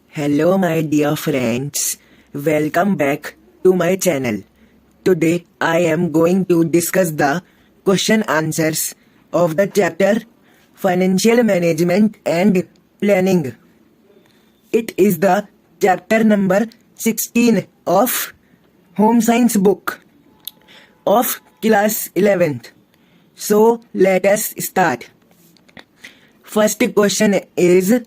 Hello my dear friends, welcome back to my channel. Today I am going to discuss the question answers of the chapter Financial Management and Planning. It is the chapter number 16 of Home Science book of class 11th. So let us start. First question is,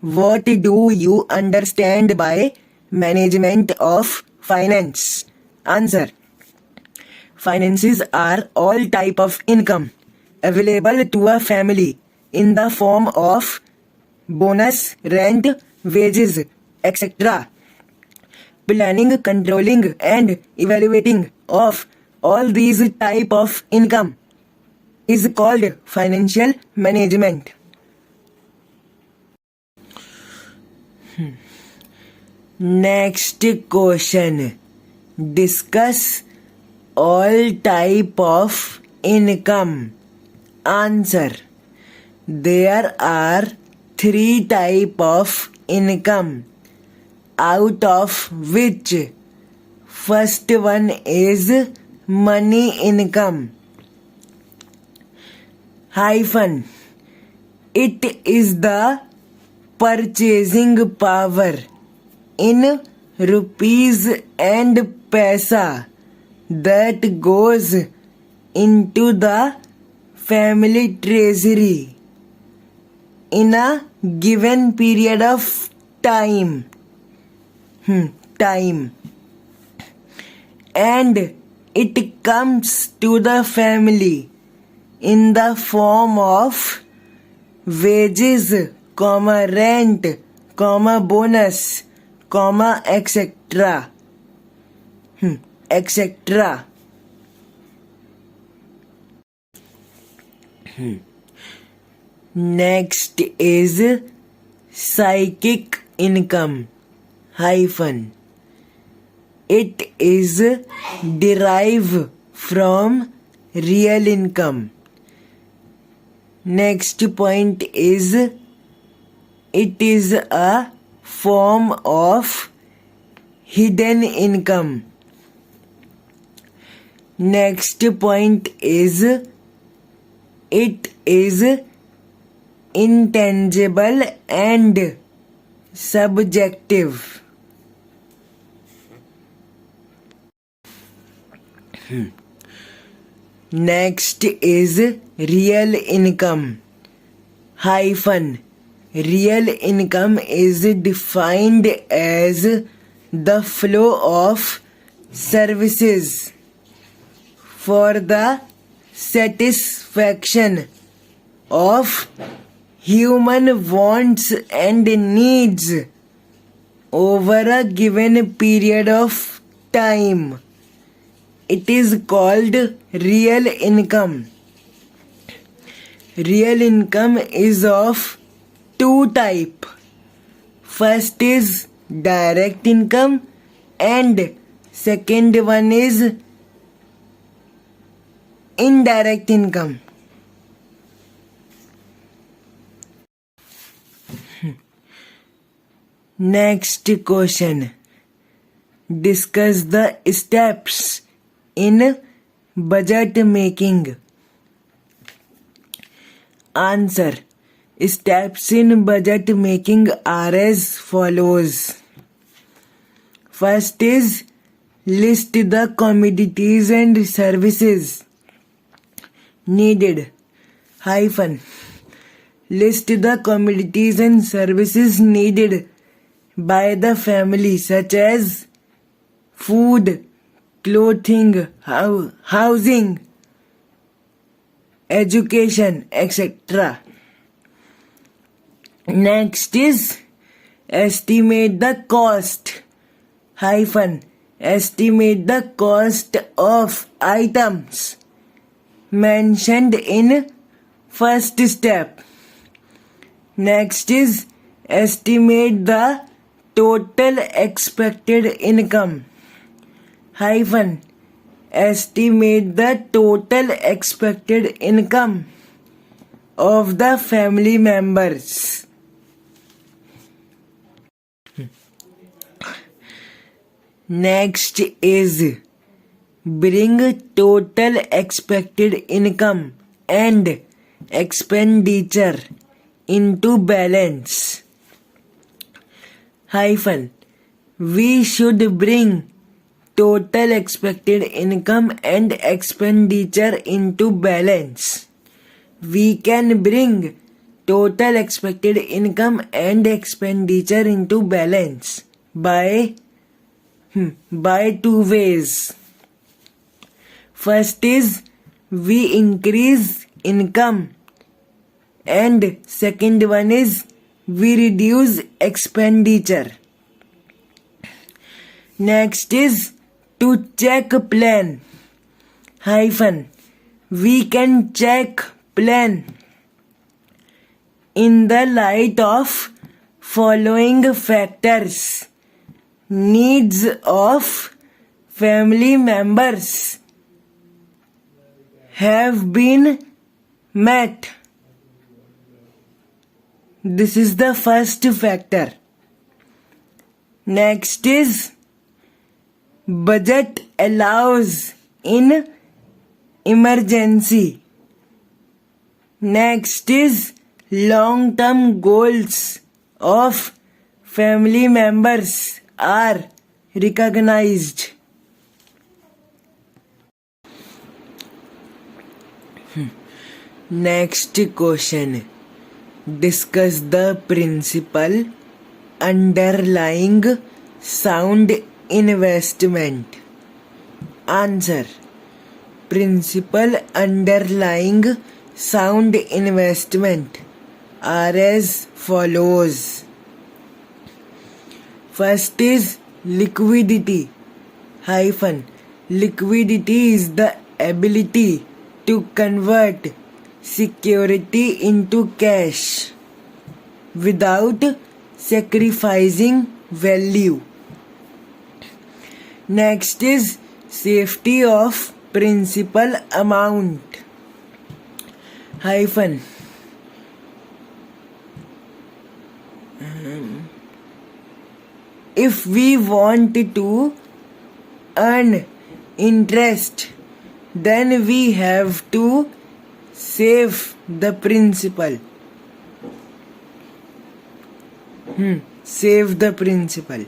what do you understand by management of finance? Answer. Finances are all type of income available to a family in the form of bonus, rent, wages, etc. Planning, controlling and evaluating of all these type of income is called financial management. Next question. Discuss all type of income. Answer. There are 3 type of income, out of which first one is money income. Hyphen. It is the purchasing power in rupees and paisa that goes into the family treasury in a given period of time. And it comes to the family in the form of wages, rent, bonus, etc. Next is psychic income. Hyphen. It is derived from real income. Next point is, it is a form of hidden income. Next point is, it is intangible and subjective. Next is real income. Hyphen. Real income is defined as the flow of services for the satisfaction of human wants and needs over a given period of time. It is called real income. Real income is of 2 types. First is direct income and second one is indirect income. Next question. Discuss the steps in budget making. Answer. Steps in budget making are as follows. First is, list the commodities and services needed. Hyphen. List the commodities and services needed by the family, such as food, clothing, housing, education, etc. Next is, estimate the cost. Hyphen. Estimate the cost of items mentioned in first step. Next is, estimate the total expected income. Hyphen. Estimate the total expected income of the family members. Next is bring total expected income and expenditure into balance. Hyphen. We should bring total expected income and expenditure into balance. We can bring total expected income and expenditure into balance by two ways. First is we increase income, and second one is we reduce expenditure. Next is to check plan. Hyphen. We can check plan in the light of following factors. Needs of family members have been met. This is the first factor. Next is budget allows in emergency. Next is long-term goals of family members are recognized. Next question. Discuss the principle underlying sound investment. Answer. Principle underlying sound investment are as follows. First is liquidity. Hyphen. Liquidity is the ability to convert security into cash without sacrificing value. Next is safety of principal amount. Hyphen. If we want to earn interest, then we have to save the principal. Save the principal.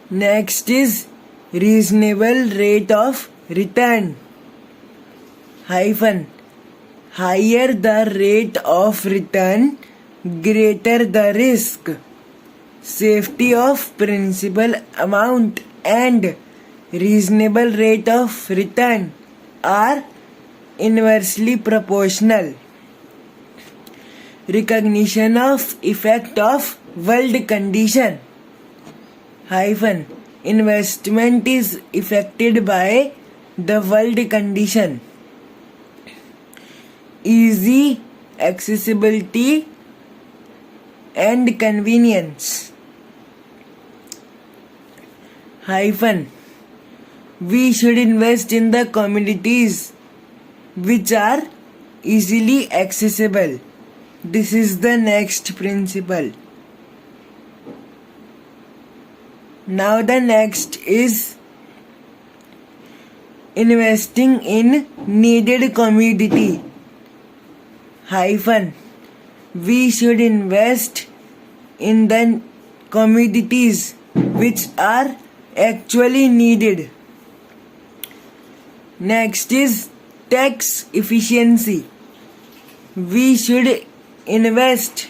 Next is reasonable rate of return. Hyphen. Higher the rate of return, greater the risk. Safety of principal amount and reasonable rate of return are inversely proportional. Recognition of effect of world condition. Hyphen. Investment is affected by the world condition. Easy accessibility and convenience. Hyphen. We should invest in the commodities which are easily accessible. This is the next principle. Now the next is investing in needed commodity. Hyphen. We should invest in the commodities which are actually needed. Next is tax efficiency. We should invest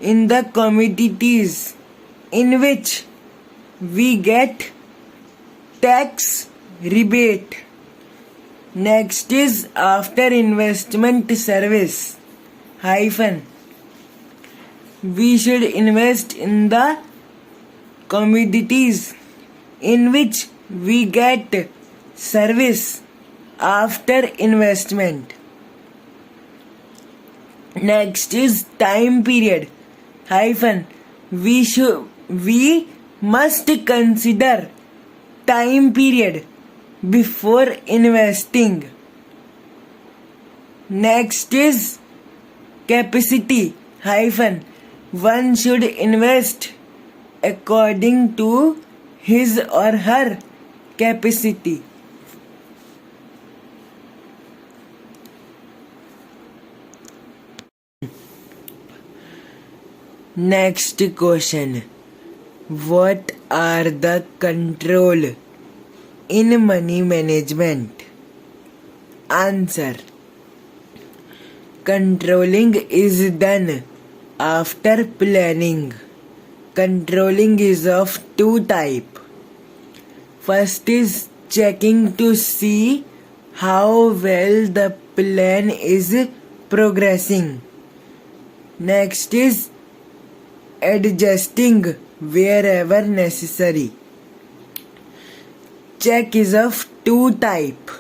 in the commodities in which we get tax rebate. Next is after investment service. Hyphen. We should invest in the commodities in which we get service after investment. Next is time period. Hyphen. We must consider time period before investing. Next is capacity. Hyphen. one should invest according to his or her capacity. Next question. What are the control in money management? Answer. Controlling is done after planning. Controlling is of two types. First is checking to see how well the plan is progressing. Next is adjusting wherever necessary. Check is of two types,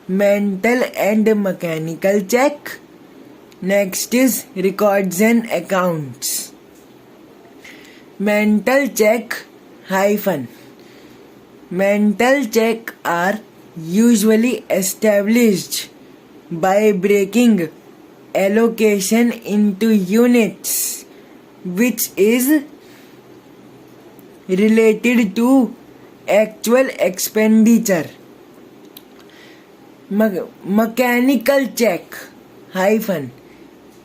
mental and mechanical check. Next is records and accounts. Mental check hyphen. Mental check are usually established by breaking allocation into units, which is related to actual expenditure. Mechanical check hyphen.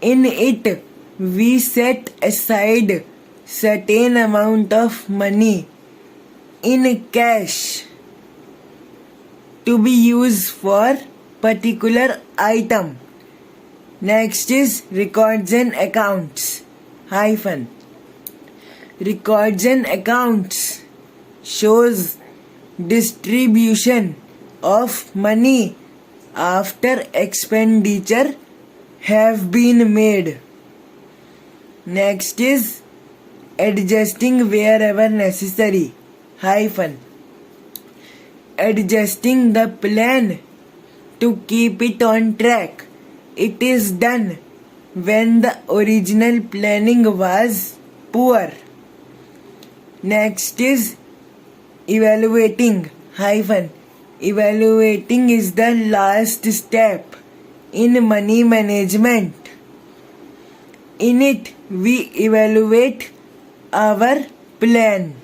In it, we set aside certain amount of money in cash to be used for particular item. Next is records and accounts hyphen. Records and accounts shows distribution of money after expenditure have been made. Next is adjusting wherever necessary hyphen. Adjusting the plan to keep it on track. It is done when the original planning was poor. Next is evaluating hyphen. Evaluating is the last step in money management. In it, we evaluate our plan.